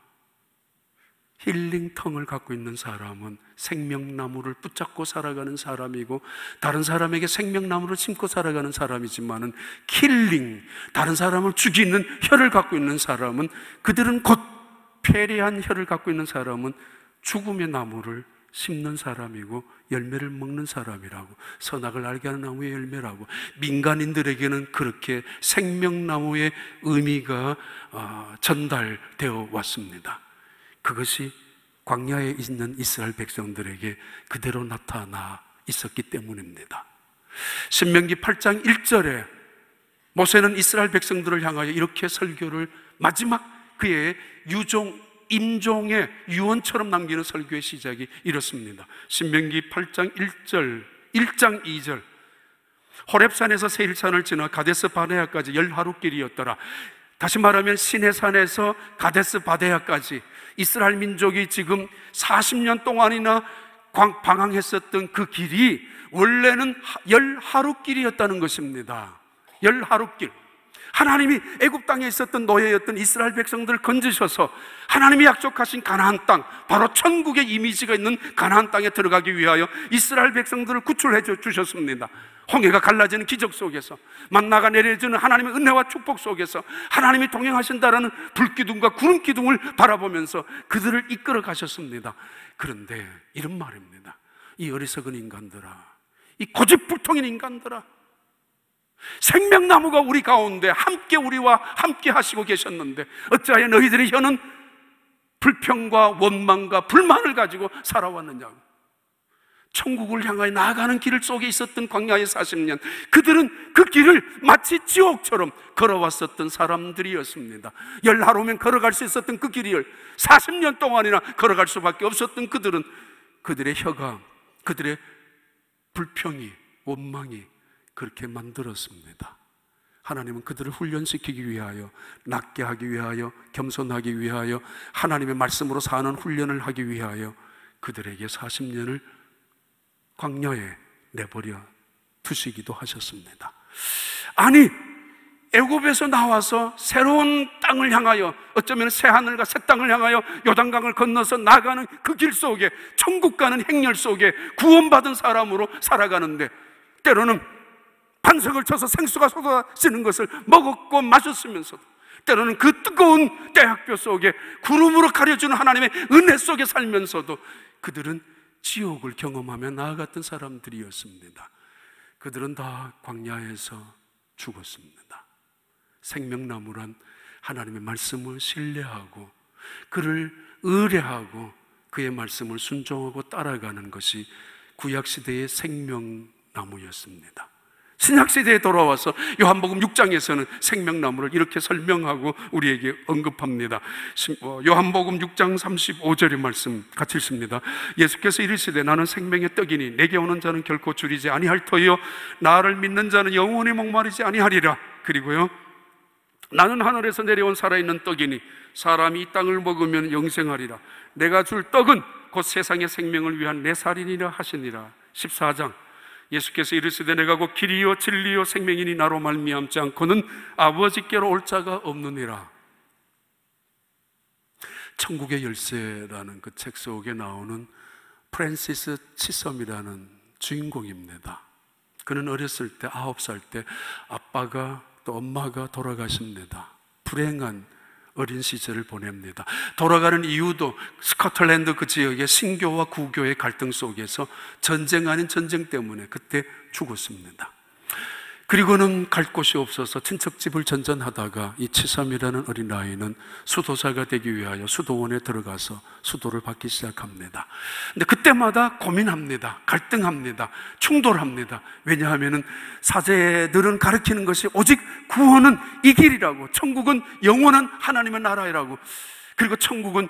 힐링텅을 갖고 있는 사람은 생명나무를 붙잡고 살아가는 사람이고, 다른 사람에게 생명나무를 심고 살아가는 사람이지만은 킬링, 다른 사람을 죽이는 혀를 갖고 있는 사람은, 그들은 곧 패례한 혀를 갖고 있는 사람은 죽음의 나무를 심는 사람이고 열매를 먹는 사람이라고, 선악을 알게 하는 나무의 열매라고, 민간인들에게는 그렇게 생명나무의 의미가 전달되어 왔습니다. 그것이 광야에 있는 이스라엘 백성들에게 그대로 나타나 있었기 때문입니다. 신명기 8장 1절에 모세는 이스라엘 백성들을 향하여 이렇게 설교를, 마지막 그의 임종의 유언처럼 남기는 설교의 시작이 이렇습니다. 신명기 8장 1장 2절, 호렙산에서 세일산을 지나 가데스 바네아까지 10하루길이었더라. 다시 말하면 시내산에서 가데스 바네아까지 이스라엘 민족이 지금 40년 동안이나 방황했었던 그 길이 원래는 10하루길이었다는 것입니다. 10하루길. 하나님이 애굽 땅에 있었던 노예였던 이스라엘 백성들을 건지셔서 하나님이 약속하신 가나안 땅, 바로 천국의 이미지가 있는 가나안 땅에 들어가기 위하여 이스라엘 백성들을 구출해 주셨습니다. 홍해가 갈라지는 기적 속에서, 만나가 내려주는 하나님의 은혜와 축복 속에서 하나님이 동행하신다라는 불기둥과 구름기둥을 바라보면서 그들을 이끌어 가셨습니다. 그런데 이런 말입니다. 이 어리석은 인간들아, 이 고집불통인 인간들아, 생명나무가 우리 가운데 함께 우리와 함께 하시고 계셨는데 어찌하여 너희들의 혀는 불평과 원망과 불만을 가지고 살아왔느냐고. 천국을 향하여 나아가는 길 속에 있었던 광야의 40년, 그들은 그 길을 마치 지옥처럼 걸어왔었던 사람들이었습니다. 10하루면 걸어갈 수 있었던 그 길을 40년 동안이나 걸어갈 수밖에 없었던 그들은, 그들의 혀가, 그들의 불평이, 원망이 그렇게 만들었습니다. 하나님은 그들을 훈련시키기 위하여, 낫게 하기 위하여, 겸손하기 위하여, 하나님의 말씀으로 사는 훈련을 하기 위하여 그들에게 40년을 광야에 내버려 두시기도 하셨습니다. 아니, 애굽에서 나와서 새로운 땅을 향하여, 어쩌면 새 하늘과 새 땅을 향하여 요단강을 건너서 나가는 그 길 속에, 천국 가는 행렬 속에 구원받은 사람으로 살아가는데, 때로는 반석을 쳐서 생수가 쏟아지는 것을 먹었고 마셨으면서도, 때로는 그 뜨거운 대학교 속에 구름으로 가려주는 하나님의 은혜 속에 살면서도 그들은 지옥을 경험하며 나아갔던 사람들이었습니다. 그들은 다 광야에서 죽었습니다. 생명나무란 하나님의 말씀을 신뢰하고 그를 의뢰하고 그의 말씀을 순종하고 따라가는 것이 구약시대의 생명나무였습니다. 신약시대에 돌아와서 요한복음 6장에서는 생명나무를 이렇게 설명하고 우리에게 언급합니다. 요한복음 6장 35절의 말씀 같이 읽습니다. 예수께서 이르시되 나는 생명의 떡이니 내게 오는 자는 결코 줄이지 아니할 터이요 나를 믿는 자는 영원히 목마르지 아니하리라. 그리고요, 나는 하늘에서 내려온 살아있는 떡이니 사람이 이 땅을 먹으면 영생하리라. 내가 줄 떡은 곧 세상의 생명을 위한 내 살이니라 하시니라. 14장, 예수께서 이르시되 내가 곧 길이요 진리요 생명이니 나로 말미암지 않고는 아버지께로 올 자가 없느니라. 천국의 열쇠라는 그 책 속에 나오는 프랜시스 치섬이라는 주인공입니다. 그는 어렸을 때 9살 때 아빠가 또 엄마가 돌아가십니다. 불행한 어린 시절을 보냅니다. 돌아가는 이유도 스코틀랜드 그 지역의 신교와 구교의 갈등 속에서 전쟁 아닌 전쟁 때문에 그때 죽었습니다. 그리고는 갈 곳이 없어서 친척집을 전전하다가 이 치섬이라는 어린아이는 수도사가 되기 위하여 수도원에 들어가서 수도를 받기 시작합니다. 근데 그때마다 고민합니다. 갈등합니다. 충돌합니다. 왜냐하면 사제들은 가르치는 것이 오직 구원은 이 길이라고, 천국은 영원한 하나님의 나라이라고, 그리고 천국은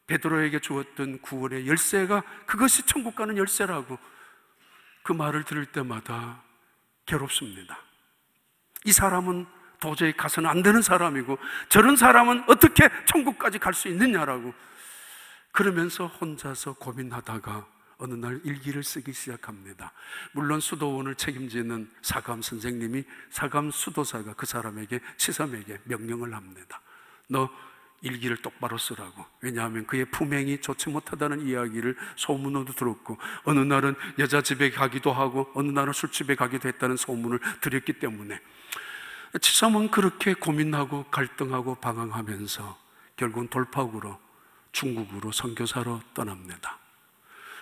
베드로에게 주었던 구원의 열쇠가 그것이 천국 가는 열쇠라고 그 말을 들을 때마다 괴롭습니다. 이 사람은 도저히 가서는 안 되는 사람이고 저런 사람은 어떻게 천국까지 갈 수 있느냐라고 그러면서 혼자서 고민하다가 어느 날 일기를 쓰기 시작합니다. 물론 수도원을 책임지는 사감 선생님이 사감 수도사가 그 사람에게 치삼에게 명령을 합니다. 너 일기를 똑바로 쓰라고. 왜냐하면 그의 품행이 좋지 못하다는 이야기를 소문으로 들었고 어느 날은 여자 집에 가기도 하고 어느 날은 술집에 가기도 했다는 소문을 들었기 때문에 치삼은 그렇게 고민하고 갈등하고 방황하면서 결국은 돌파구로 중국으로 선교사로 떠납니다.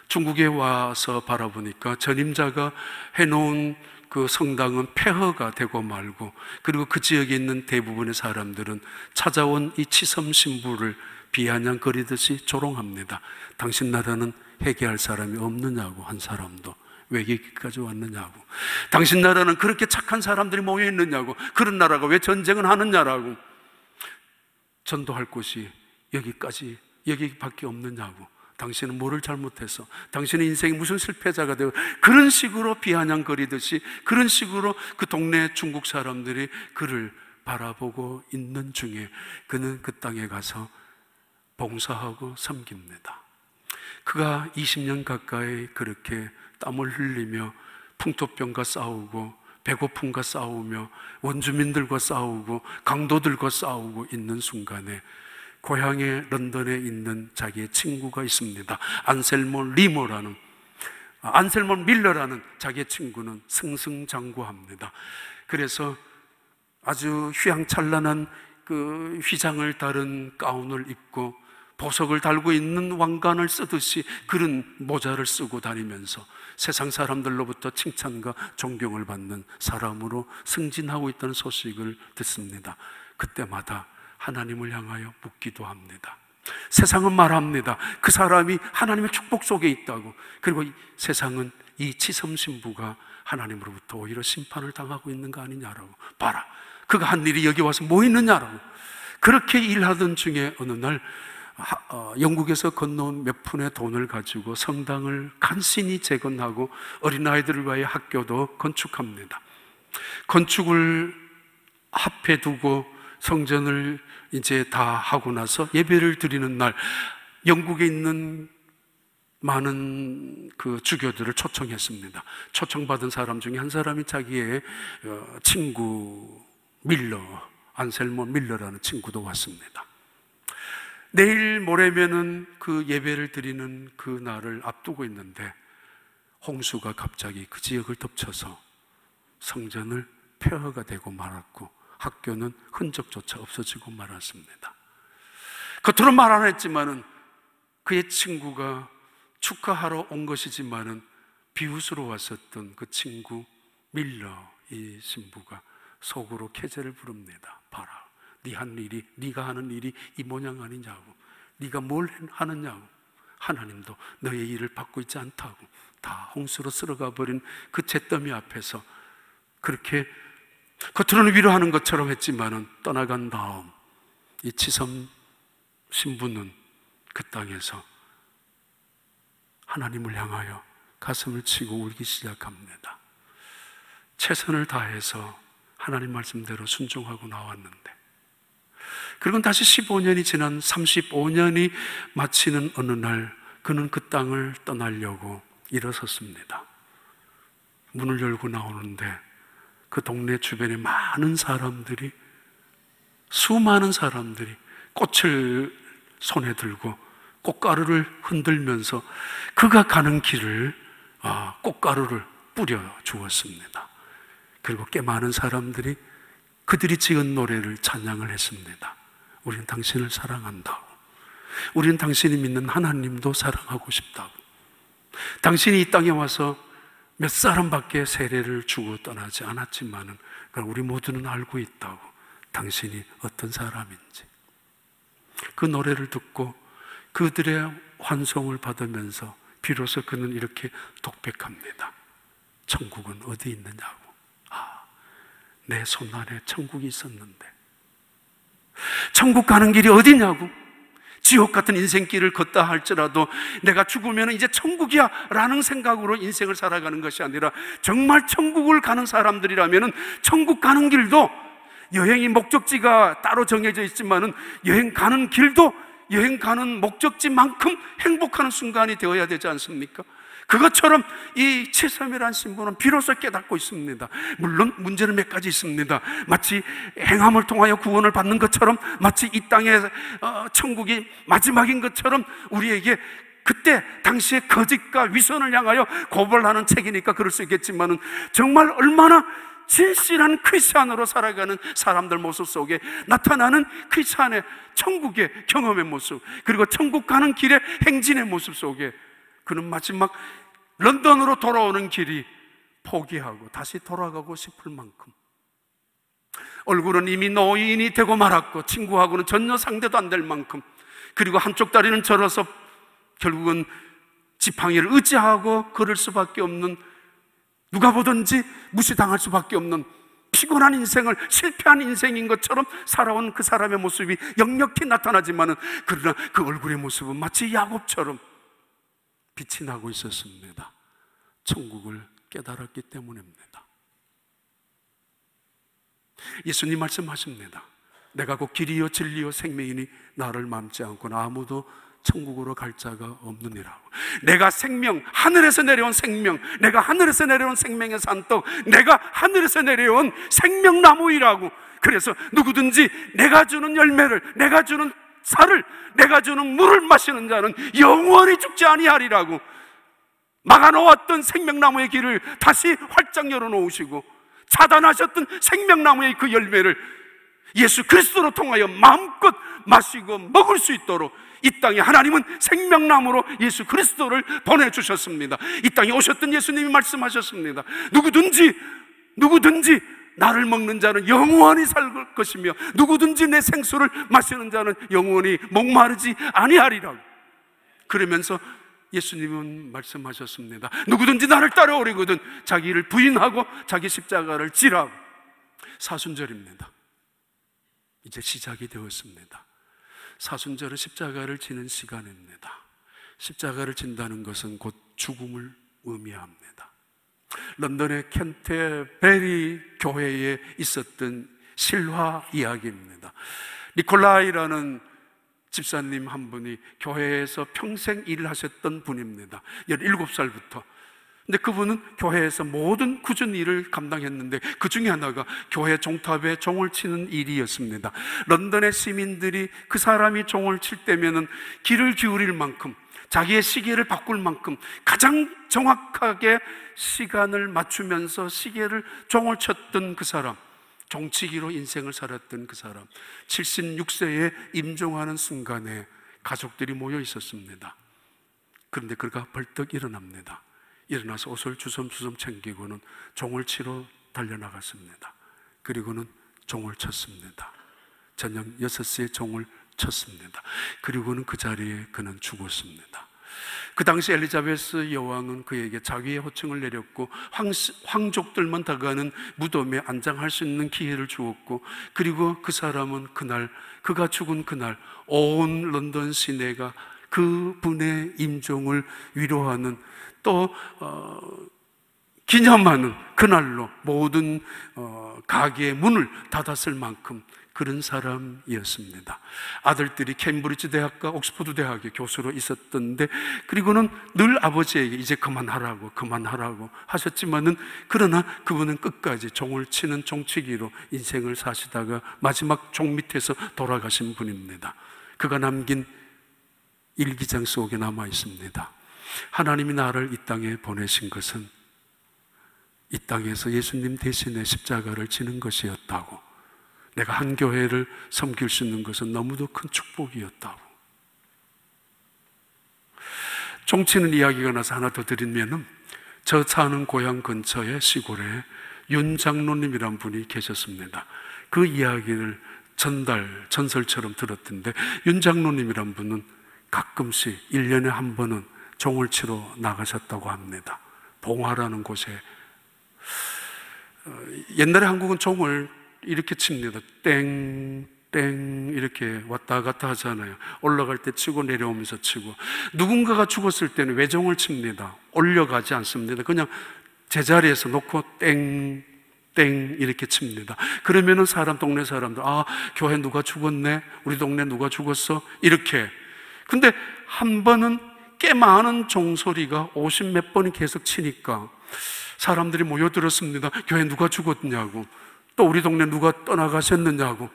중국에 와서 바라보니까 전임자가 해놓은 그 성당은 폐허가 되고 말고 그리고 그 지역에 있는 대부분의 사람들은 찾아온 이 치섬 신부를 비아냥거리듯이 조롱합니다. 당신 나라는 회개할 사람이 없느냐고. 한 사람도 왜 여기까지 왔느냐고. 당신 나라는 그렇게 착한 사람들이 모여 있느냐고. 그런 나라가 왜 전쟁을 하느냐라고. 전도할 곳이 여기밖에 없느냐고. 당신은 뭐를 잘못해서 당신의 인생이 무슨 실패자가 되고 그런 식으로 비아냥거리듯이 그런 식으로 그 동네 중국 사람들이 그를 바라보고 있는 중에 그는 그 땅에 가서 봉사하고 섬깁니다. 그가 20년 가까이 그렇게 땀을 흘리며 풍토병과 싸우고 배고픔과 싸우며 원주민들과 싸우고 강도들과 싸우고 있는 순간에 고향의 런던에 있는 자기의 친구가 있습니다. 안셀모 밀러라는 자기의 친구는 승승장구합니다. 그래서 아주 휘황찬란한 그 휘장을 다른 가운을 입고 보석을 달고 있는 왕관을 쓰듯이 그런 모자를 쓰고 다니면서 세상 사람들로부터 칭찬과 존경을 받는 사람으로 승진하고 있다는 소식을 듣습니다. 그때마다 하나님을 향하여 묻기도 합니다. 세상은 말합니다. 그 사람이 하나님의 축복 속에 있다고. 그리고 세상은 이 치섬 신부가 하나님으로부터 오히려 심판을 당하고 있는 거 아니냐라고. 봐라, 그가 한 일이 여기 와서 뭐 있느냐라고. 그렇게 일하던 중에 어느 날 영국에서 건너온 몇 푼의 돈을 가지고 성당을 간신히 재건하고 어린아이들을 위하여 학교도 건축합니다. 건축을 앞에 두고 성전을 이제 다 하고 나서 예배를 드리는 날 영국에 있는 많은 그 주교들을 초청했습니다. 초청받은 사람 중에 한 사람이 자기의 친구 안셀모 밀러라는 친구도 왔습니다. 내일 모레면은 그 예배를 드리는 그 날을 앞두고 있는데 홍수가 갑자기 그 지역을 덮쳐서 성전을 폐허가 되고 말았고 학교는 흔적조차 없어지고 말았습니다. 겉으로 말 안 했지만은 그의 친구가 축하하러 온 것이지만은 비웃으러왔었던 그 친구 밀러 이 신부가 속으로 캐제를 부릅니다. 봐라, 네가 하는 일이 이 모양 아니냐고. 네가 뭘 하느냐고. 하나님도 너의 일을 받고 있지 않다고. 다 홍수로 쓸어가 버린 그 잿더미 앞에서 그렇게 겉으로는 위로하는 것처럼 했지만은 떠나간 다음 이 치섬 신부는 그 땅에서 하나님을 향하여 가슴을 치고 울기 시작합니다. 최선을 다해서 하나님 말씀대로 순종하고 나왔는데 그리고 다시 15년이 지난 35년이 마치는 어느 날 그는 그 땅을 떠나려고 일어섰습니다. 문을 열고 나오는데 그 동네 주변에 수많은 사람들이 꽃을 손에 들고 꽃가루를 흔들면서 그가 가는 길을 꽃가루를 뿌려 주었습니다. 그리고 꽤 많은 사람들이 그들이 지은 노래를 찬양을 했습니다. 우리는 당신을 사랑한다고. 우리는 당신이 믿는 하나님도 사랑하고 싶다고. 당신이 이 땅에 와서 몇 사람밖에 세례를 주고 떠나지 않았지만은 우리 모두는 알고 있다고. 당신이 어떤 사람인지. 그 노래를 듣고 그들의 환송을 받으면서 비로소 그는 이렇게 독백합니다. 천국은 어디 있느냐고. 내 손안에 천국이 있었는데 천국 가는 길이 어디냐고. 지옥 같은 인생길을 걷다 할지라도 내가 죽으면 이제 천국이야 라는 생각으로 인생을 살아가는 것이 아니라, 정말 천국을 가는 사람들이라면 천국 가는 길도 여행이 목적지가 따로 정해져 있지만은 여행 가는 길도 여행 가는 목적지만큼 행복하는 순간이 되어야 되지 않습니까? 그것처럼 이 칠삼이라는 신부는 비로소 깨닫고 있습니다. 물론 문제는 몇 가지 있습니다. 마치 행함을 통하여 구원을 받는 것처럼, 마치 이 땅의 천국이 마지막인 것처럼 우리에게 그때 당시에 거짓과 위선을 향하여 고발하는 책이니까 그럴 수 있겠지만은, 정말 얼마나 진실한 크리스찬으로 살아가는 사람들 모습 속에 나타나는 크리스찬의 천국의 경험의 모습, 그리고 천국 가는 길의 행진의 모습 속에 그는 마지막 런던으로 돌아오는 길이 포기하고 다시 돌아가고 싶을 만큼, 얼굴은 이미 노인이 되고 말았고 친구하고는 전혀 상대도 안 될 만큼, 그리고 한쪽 다리는 절어서 결국은 지팡이를 의지하고 걸을 수밖에 없는, 누가 보든지 무시당할 수밖에 없는 피곤한 인생을 실패한 인생인 것처럼 살아온 그 사람의 모습이 역력히 나타나지만은, 그러나 그 얼굴의 모습은 마치 야곱처럼 빛이 나고 있었습니다. 천국을 깨달았기 때문입니다. 예수님 말씀하십니다. 내가 곧 길이요 진리요 생명이니 나를 맘지 않고는 아무도 천국으로 갈 자가 없느니라고. 내가 생명, 하늘에서 내려온 생명, 내가 하늘에서 내려온 생명의 산떡, 내가 하늘에서 내려온 생명나무이라고. 그래서 누구든지 내가 주는 열매를, 내가 주는 살을, 내가 주는 물을 마시는 자는 영원히 죽지 아니하리라고. 막아놓았던 생명나무의 길을 다시 활짝 열어놓으시고, 차단하셨던 생명나무의 그 열매를 예수 그리스도로 통하여 마음껏 마시고 먹을 수 있도록 이 땅에 하나님은 생명나무로 예수 그리스도를 보내주셨습니다. 이 땅에 오셨던 예수님이 말씀하셨습니다. 누구든지 나를 먹는 자는 영원히 살 것이며 누구든지 내 생수를 마시는 자는 영원히 목마르지 아니하리라고. 그러면서 예수님은 말씀하셨습니다. 누구든지 나를 따라오려거든 자기를 부인하고 자기 십자가를 지라고. 사순절입니다. 이제 시작이 되었습니다. 사순절은 십자가를 지는 시간입니다. 십자가를 진다는 것은 곧 죽음을 의미합니다. 런던의 캔테베리 교회에 있었던 실화 이야기입니다. 니콜라이라는 집사님 한 분이 교회에서 평생 일을 하셨던 분입니다. 17살부터. 근데 그분은 교회에서 모든 굳은 일을 감당했는데 그 중에 하나가 교회 종탑에 종을 치는 일이었습니다. 런던의 시민들이 그 사람이 종을 칠 때면은 귀를 기울일 만큼, 자기의 시계를 바꿀 만큼 가장 정확하게 시간을 맞추면서 시계를 종을 쳤던 그 사람, 종치기로 인생을 살았던 그 사람, 76세에 임종하는 순간에 가족들이 모여 있었습니다. 그런데 그가 벌떡 일어납니다. 일어나서 옷을 주섬주섬 챙기고는 종을 치러 달려나갔습니다. 그리고는 종을 쳤습니다. 저녁 6시에 종을 쳤습니다. 그리고는 그 자리에 그는 죽었습니다. 그 당시 엘리자베스 여왕은 그에게 자기의 호칭을 내렸고 황족들만 다가가는 무덤에 안장할 수 있는 기회를 주었고, 그리고 그 사람은 그날, 그가 죽은 그날 온 런던 시내가 그 분의 임종을 위로하는, 또 기념하는 그날로 모든 가게의 문을 닫았을 만큼 그런 사람이었습니다. 아들들이 캠브리지 대학과 옥스퍼드 대학의 교수로 있었던데, 그리고는 늘 아버지에게 이제 그만하라고 하셨지만은, 그러나 그분은 끝까지 종을 치는 종치기로 인생을 사시다가 마지막 종 밑에서 돌아가신 분입니다. 그가 남긴 일기장 속에 남아 있습니다. 하나님이 나를 이 땅에 보내신 것은 이 땅에서 예수님 대신에 십자가를 지는 것이었다고, 내가 한 교회를 섬길 수 있는 것은 너무도 큰 축복이었다고. 종치는 이야기가 나서 하나 더 드리면은, 저 사는 고향 근처의 시골에 윤 장로님이란 분이 계셨습니다. 그 이야기를 전설처럼 들었던데, 윤 장로님이란 분은 가끔씩 1년에 한 번은 종을 치러 나가셨다고 합니다. 봉화라는 곳에. 옛날에 한국은 종을 이렇게 칩니다. 땡, 땡 이렇게 왔다 갔다 하잖아요. 올라갈 때 치고 내려오면서 치고. 누군가가 죽었을 때는 외정을 칩니다. 올려가지 않습니다. 그냥 제자리에서 놓고 땡 이렇게 칩니다. 그러면은 동네 사람들, 아, 교회 누가 죽었네, 우리 동네 누가 죽었어, 이렇게. 근데 한 번은 꽤 많은 종소리가 50몇 번이 계속 치니까 사람들이 모여들었습니다. 교회 누가 죽었냐고, 또 우리 동네 누가 떠나가셨느냐고.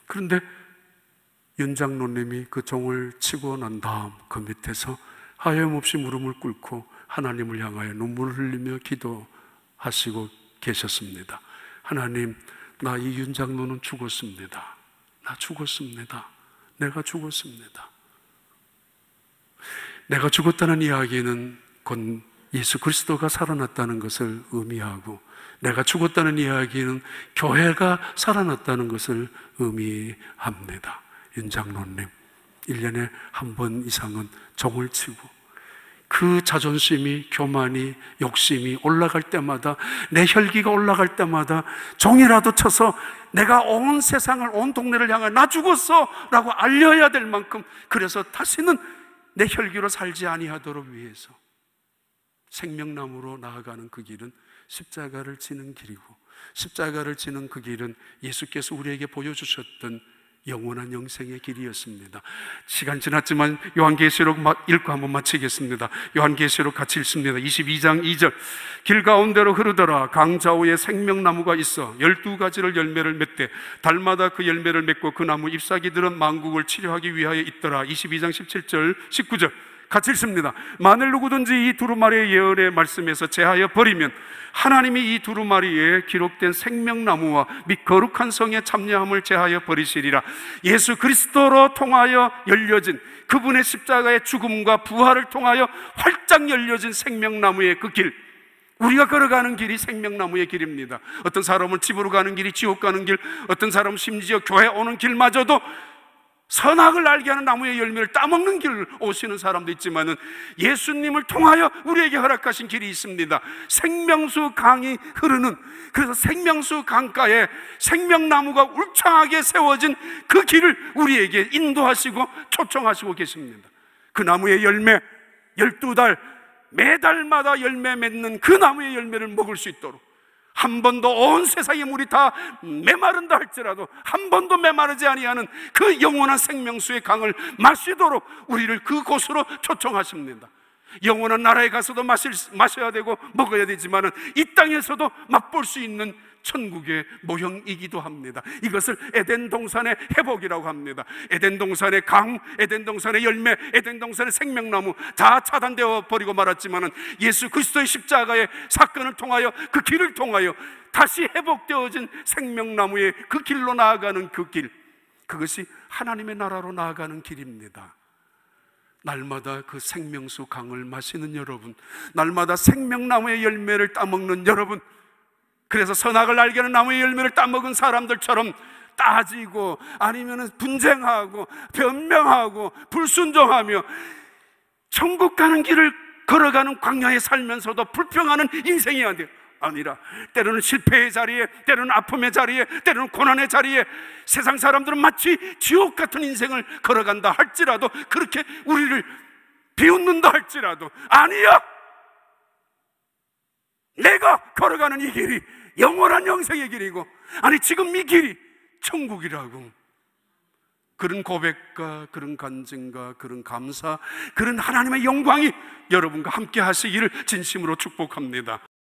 그런데 윤 장로님이 그 종을 치고 난 다음 그 밑에서 하염없이 무릎을 꿇고 하나님을 향하여 눈물을 흘리며 기도하시고 계셨습니다. 하나님, 나 이 윤 장로는 죽었습니다. 나 죽었습니다. 내가 죽었습니다. 내가 죽었다는 이야기는 곧 예수 그리스도가 살아났다는 것을 의미하고, 내가 죽었다는 이야기는 교회가 살아났다는 것을 의미합니다. 윤 장로님 1년에 한 번 이상은 종을 치고, 그 자존심이, 교만이, 욕심이 올라갈 때마다, 내 혈기가 올라갈 때마다 종이라도 쳐서 내가 온 세상을, 온 동네를 향해 나 죽었어 라고 알려야 될 만큼, 그래서 다시는 내 혈기로 살지 아니하도록 위해서 생명나무로 나아가는 그 길은 십자가를 지는 길이고, 십자가를 지는 그 길은 예수께서 우리에게 보여주셨던 영원한 영생의 길이었습니다. 시간 지났지만 요한계시록 읽고 한번 마치겠습니다. 요한계시록 같이 읽습니다. 22장 2절. 길 가운데로 흐르더라. 강 좌우에 생명나무가 있어 12가지를 열매를 맺되 달마다 그 열매를 맺고 그 나무 잎사귀들은 만국을 치료하기 위하여 있더라. 22장 17절 19절 같이 읽습니다. 만일 누구든지 이 두루마리의 예언의 말씀에서 제하여 버리면 하나님이 이 두루마리에 기록된 생명나무와 및 거룩한 성의 참여함을 제하여 버리시리라. 예수 그리스도로 통하여 열려진 그분의 십자가의 죽음과 부활을 통하여 활짝 열려진 생명나무의 그 길, 우리가 걸어가는 길이 생명나무의 길입니다. 어떤 사람은 집으로 가는 길이 지옥 가는 길, 어떤 사람은 심지어 교회 오는 길마저도 선악을 알게 하는 나무의 열매를 따먹는 길을 오시는 사람도 있지만은, 예수님을 통하여 우리에게 허락하신 길이 있습니다. 생명수 강이 흐르는, 그래서 생명수 강가에 생명나무가 울창하게 세워진 그 길을 우리에게 인도하시고 초청하시고 계십니다. 그 나무의 열매, 12달 매달마다 열매 맺는 그 나무의 열매를 먹을 수 있도록, 한 번도 온 세상의 물이 다 메마른다 할지라도 한 번도 메마르지 아니하는 그 영원한 생명수의 강을 마시도록 우리를 그곳으로 초청하십니다. 영원한 나라에 가서도 마셔야 되고 먹어야 되지만은 이 땅에서도 맛볼 수 있는 천국의 모형이기도 합니다. 이것을 에덴 동산의 회복이라고 합니다. 에덴 동산의 강, 에덴 동산의 열매, 에덴 동산의 생명나무 다 차단되어 버리고 말았지만은 예수 그리스도의 십자가의 사건을 통하여, 그 길을 통하여 다시 회복되어진 생명나무의 그 길로 나아가는 그 길, 그것이 하나님의 나라로 나아가는 길입니다. 날마다 그 생명수 강을 마시는 여러분, 날마다 생명나무의 열매를 따먹는 여러분, 그래서 선악을 알게 하는 나무의 열매를 따먹은 사람들처럼 따지고 아니면 분쟁하고 변명하고 불순종하며 천국 가는 길을 걸어가는 광야에 살면서도 불평하는 인생이 아니라, 때로는 실패의 자리에, 때로는 아픔의 자리에, 때로는 고난의 자리에 세상 사람들은 마치 지옥 같은 인생을 걸어간다 할지라도, 그렇게 우리를 비웃는다 할지라도, 아니야, 내가 걸어가는 이 길이 영원한 영생의 길이고, 아니 지금 이 길이 천국이라고, 그런 고백과 그런 간증과 그런 감사, 그런 하나님의 영광이 여러분과 함께 하시기를 진심으로 축복합니다.